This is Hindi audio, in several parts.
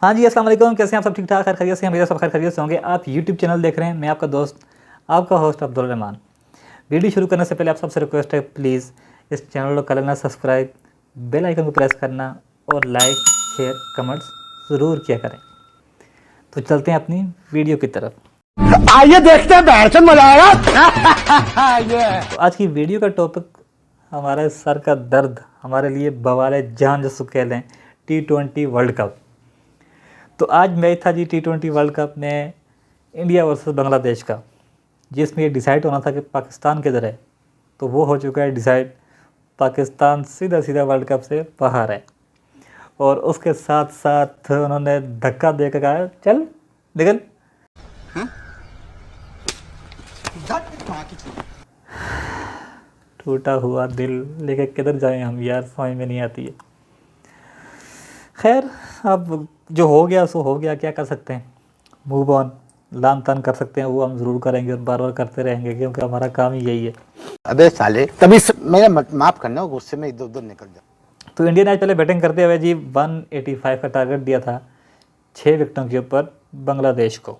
हाँ जी, अस्सलाम वालेकुम। कैसे हैं आप? सब ठीक ठाक, खैर खैरियत से हैं? मेरा सब खैर खैरियत से होंगे। आप यूट्यूब चैनल देख रहे हैं, मैं आपका दोस्त, आपका होस्ट अब्दुल रहमान। वीडियो शुरू करने से पहले आप सबसे रिक्वेस्ट है, प्लीज़ इस चैनल को कर लेना सब्सक्राइब, बेल आइकन को प्रेस करना और लाइक शेयर कमेंट्स ज़रूर किया करें। तो चलते हैं अपनी वीडियो की तरफ। आइए देखते हैं, बैठन मजा आएगा। तो आज की वीडियो का टॉपिक हमारे सर का दर्द, हमारे लिए बवाले जान जो कह लें, T20 वर्ल्ड कप। तो आज मैच था जी T20 वर्ल्ड कप में इंडिया वर्सेस बांग्लादेश का, जिसमें ये डिसाइड होना था कि पाकिस्तान किधर है। तो वो हो चुका है डिसाइड, पाकिस्तान सीधा सीधा वर्ल्ड कप से बाहर है। और उसके साथ साथ उन्होंने धक्का देकर कहा चल निकल। टूटा हुआ दिल लेके किधर जाएं हम यार, समझ में नहीं आती है। खैर, अब जो हो गया सो हो गया, क्या कर सकते हैं। मूव ऑन, लान तान कर सकते हैं, वो हम ज़रूर करेंगे और बार बार करते रहेंगे, क्योंकि हमारा काम ही यही है। अबे साले, तभी मेरा माफ करना, गुस्से में इधर उधर निकल जा। तो इंडिया ने आज पहले बैटिंग करते हुए जी 185 का टारगेट दिया था 6 विकेटों के ऊपर बांग्लादेश को,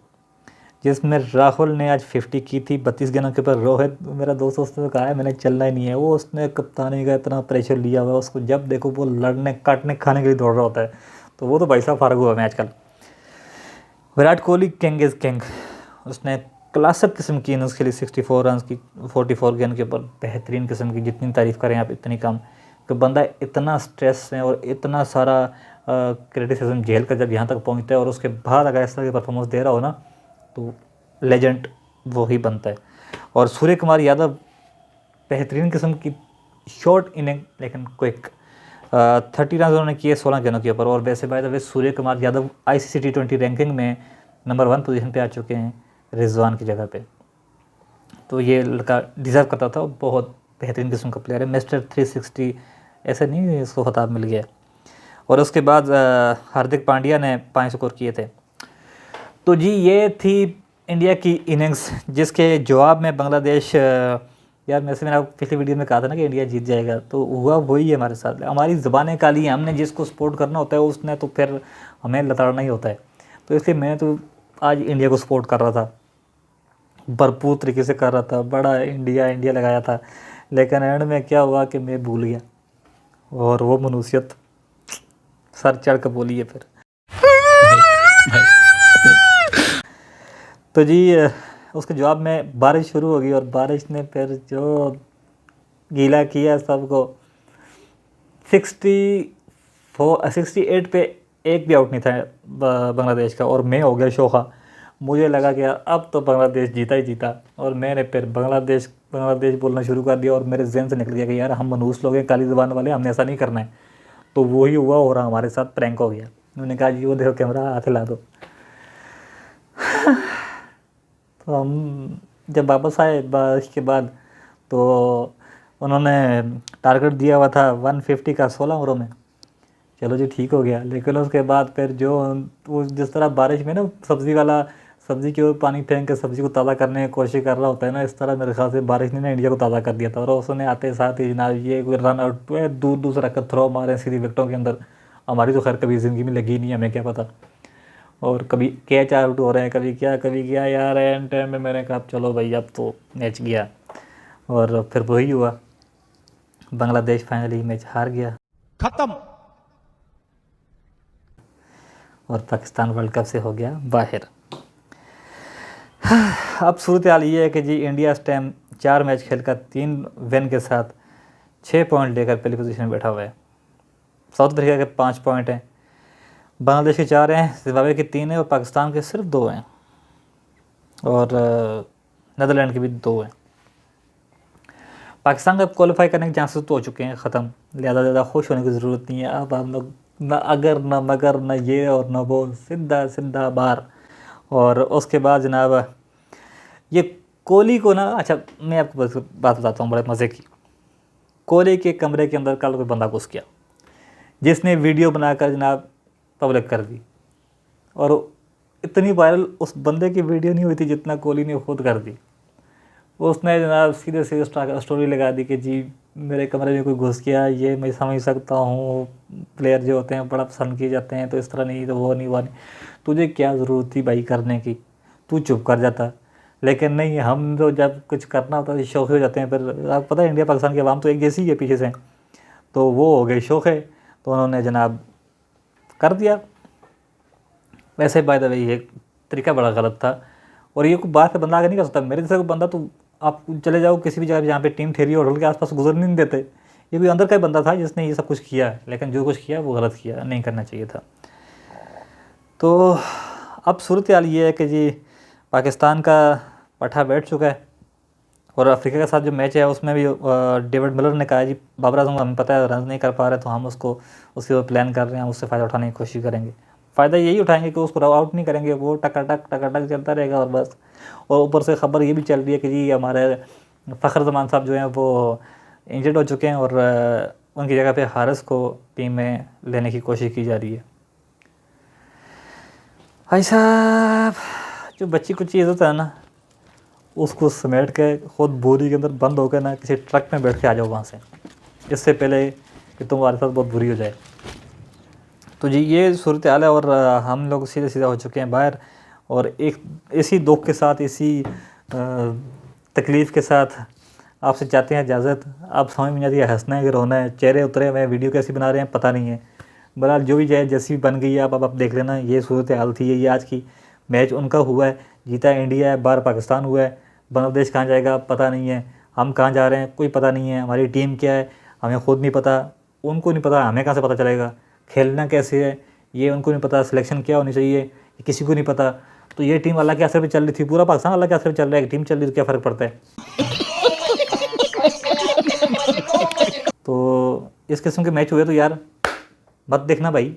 जिसमें राहुल ने आज 50 की थी 32 गेंदों के ऊपर। रोहित मेरा दोस्त, उसने कहा है मैंने चलना ही नहीं है। वो उसने कप्तानी का इतना प्रेशर लिया हुआ है, उसको जब देखो वो लड़ने काटने खाने के लिए दौड़ रहा होता है। तो वो तो भाई साहब फारग हुआ मैच कल। Virat Kohli king is king, उसने क्लासिक किस्म की इनिंग्स खेली, 64 रन की 44 गेंद के ऊपर, बेहतरीन किस्म की। जितनी तारीफ़ करें आप इतनी कम, कि बंदा इतना स्ट्रेस में और इतना सारा क्रिटिसिज्म झेल कर जब यहाँ तक पहुँचता है और उसके बाद अगर इस तरह की परफॉर्मेंस दे रहा हो ना, तो लेजेंड वो ही बनता है। और सूर्य कुमार यादव बेहतरीन किस्म की शॉर्ट इनिंग लेकिन क्विक, 30 रन उन्होंने किए 16 गेंदों के ऊपर। और वैसे by the way Surya Kumar Yadav ICC T20 ranking में नंबर 1 पोजीशन पे आ चुके हैं रिजवान की जगह पे। तो ये लड़का डिज़र्व करता था, बहुत बेहतरीन किस्म का प्लेयर है। मिस्टर 360 ऐसे नहीं इसको खिताब मिल गया। और उसके बाद हार्दिक पांड्या ने 5 स्कोर किए थे। तो जी ये थी इंडिया की इनिंग्स, जिसके जवाब में बांग्लादेश, यार मैंने आपको पिछली वीडियो में कहा था ना कि इंडिया जीत जाएगा, तो हुआ वही है हमारे साथ। हमारी ज़बानें काली हैं, हमने जिसको सपोर्ट करना होता है उसने तो फिर हमें लताड़ना ही होता है। तो इसलिए मैं तो आज इंडिया को सपोर्ट कर रहा था, भरपूर तरीके से कर रहा था, बड़ा इंडिया इंडिया लगाया था। लेकिन एंड में क्या हुआ कि मैं भूल गया, और वो मनुष्यत सर चढ़ कर बोली है फिर। तो जी उसके जवाब में बारिश शुरू हो गई, और बारिश ने फिर जो गीला किया सबको। 68 पे एक भी आउट नहीं था बांग्लादेश का, और मैं हो गया शोखा। मुझे लगा कि अब तो बांग्लादेश जीता ही जीता, और मैंने फिर बांग्लादेश बांग्लादेश बोलना शुरू कर दिया। और मेरे जहन से निकल गया कि यार हम मनहूस लोग हैं, काली ज़ुबान वाले, हमने ऐसा नहीं करना है। तो वही हुआ, हो रहा हमारे साथ प्रैंक हो गया। उन्होंने कहा जी वो देखो कैमरा हाथ हिला दो। तो हम जब वापस आए बारिश के बाद, तो उन्होंने टारगेट दिया हुआ था 150 का 16 ओवरों में। चलो जी ठीक हो गया। लेकिन उसके बाद फिर जो वो जिस तरह बारिश में ना सब्ज़ी वाला सब्ज़ी के ऊपर पानी फेंक के सब्ज़ी को ताज़ा करने की कोशिश कर रहा होता है ना, इस तरह मेरे ख्याल से बारिश ने ना इंडिया को ताज़ा कर दिया था। और उसने आते साथ ही जनाब ये रन आउट दूर दूर से रखकर थ्रो मारे सीधी विकेटों के अंदर। हमारी तो खैर कभी ज़िंदगी में लगी नहीं, हमें क्या पता। और कभी कैच आउट हो रहे हैं, कभी क्या यार। एंड टाइम में मैंने कहा चलो भाई अब तो मैच गया, और फिर वही हुआ, बांग्लादेश फाइनली मैच हार गया, खत्म। और पाकिस्तान वर्ल्ड कप से हो गया बाहर। अब सूरत हाल ये है कि जी इंडिया इस टाइम 4 मैच खेलकर 3 विन के साथ 6 पॉइंट लेकर पहली पोजीशन में बैठा हुआ है। साउथ अफ्रीका के 5 पॉइंट हैं, बांग्लादेश के 4 हैं, जिम्बाब्वे के 3 हैं, और पाकिस्तान के सिर्फ 2 हैं, और नीदरलैंड के भी 2 हैं। पाकिस्तान का क्वालिफाई करने के चांसेस तो हो चुके हैं ख़त्म, लिहाजा ज़्यादा खुश होने की ज़रूरत नहीं है। अब हम लोग न अगर न मगर न ये और न वो, सीधा सीधा बाहर। और उसके बाद जनाब ये कोहली को ना, अच्छा मैं आपको बात बताता हूँ बड़े मज़े की। कोहली के कमरे के अंदर कल कोई बंदा घुस गया, जिसने वीडियो बनाकर जनाब पब्लिक कर दी, और इतनी वायरल उस बंदे की वीडियो नहीं हुई थी जितना कोहली ने खुद कर दी। उसने जनाब सीधे सीधे स्टोरी लगा दी कि जी मेरे कमरे में कोई घुस गया, ये मैं समझ सकता हूँ। प्लेयर जो होते हैं बड़ा पसंद किए जाते हैं, तो इस तरह नहीं, तो वो नहीं, वो नहीं। तुझे क्या ज़रूरत थी भाई करने की, तू चुप कर जाता। लेकिन नहीं, हम तो जब कुछ करना होता है शौक हो जाते हैं। फिर आपको पता है इंडिया पाकिस्तान की आवाम तो एक जैसी ही है पीछे से, तो वो हो गई शौक है, तो उन्होंने जनाब कर दिया। वैसे बाय द वे ये तरीका बड़ा गलत था, और ये कोई बात पे बंदा आगे नहीं कर सकता। मेरे जैसे कोई बंदा, तो आप चले जाओ किसी भी जगह जहाँ पे टीम ठहरी होटल के आसपास गुजरने नहीं देते। ये कोई अंदर का ही बंदा था जिसने ये सब कुछ किया, लेकिन जो कुछ किया वो गलत किया, नहीं करना चाहिए था। तो अब सूरत हाल ये है कि जी पाकिस्तान का पट्टा बैठ चुका है, और अफ्रीका के साथ जो मैच है उसमें भी डेविड मिलर ने कहा जी बाबर आजम हमें पता है रन नहीं कर पा रहे, तो हम उसको उसके ऊपर प्लान कर रहे हैं, हम उससे फ़ायदा उठाने की कोशिश करेंगे। फ़ायदा यही उठाएंगे कि उसको आउट नहीं करेंगे, वो टकाटक टकाटक चलता रहेगा और बस। और ऊपर से खबर ये भी चल रही है कि जी हमारे फ़खर जमान साहब जो हैं वो इंजर्ड हो चुके हैं, और उनकी जगह पे हारिस को टीम में लेने की कोशिश की जा रही है। भाई साहब, जो बच्ची कुछ चीज़ होता है ना, उसको समेट के खुद बोरी के अंदर बंद होकर ना किसी ट्रक में बैठ के आ जाओ वहाँ से, इससे पहले कि तुम्हारे साथ बहुत बुरी हो जाए। तो जी ये सूरत हाल है, और हम लोग सीधे सीधे हो चुके हैं बाहर, और एक इसी दुख के साथ, इसी तकलीफ़ के साथ आपसे चाहते हैं इजाज़त। आप समझ में नहीं आती है हंसना है कि रोना है, चेहरे उतरे हुए हैं, वीडियो कैसी बना रहे हैं पता नहीं है। बहरहाल जो भी जाए, जैसी भी बन गई है, अब आप देख लेना। ये सूरत हाल थी, ये आज की। मैच उनका हुआ है, जीता इंडिया है, बाहर पाकिस्तान हुआ है। बांग्लादेश कहाँ जाएगा पता नहीं है, हम कहाँ जा रहे हैं कोई पता नहीं है, हमारी टीम क्या है हमें खुद नहीं पता, उनको नहीं पता, हमें कहाँ से पता चलेगा। खेलना कैसे है ये उनको नहीं पता, सिलेक्शन क्या होनी चाहिए ये किसी को नहीं पता। तो ये टीम अल्लाह के असर पे चल रही थी, पूरा पाकिस्तान अल्लाह के असर पे चल रहा है, टीम चल रही तो क्या फ़र्क पड़ता है। तो इस किस्म के मैच हुए तो यार मत देखना भाई।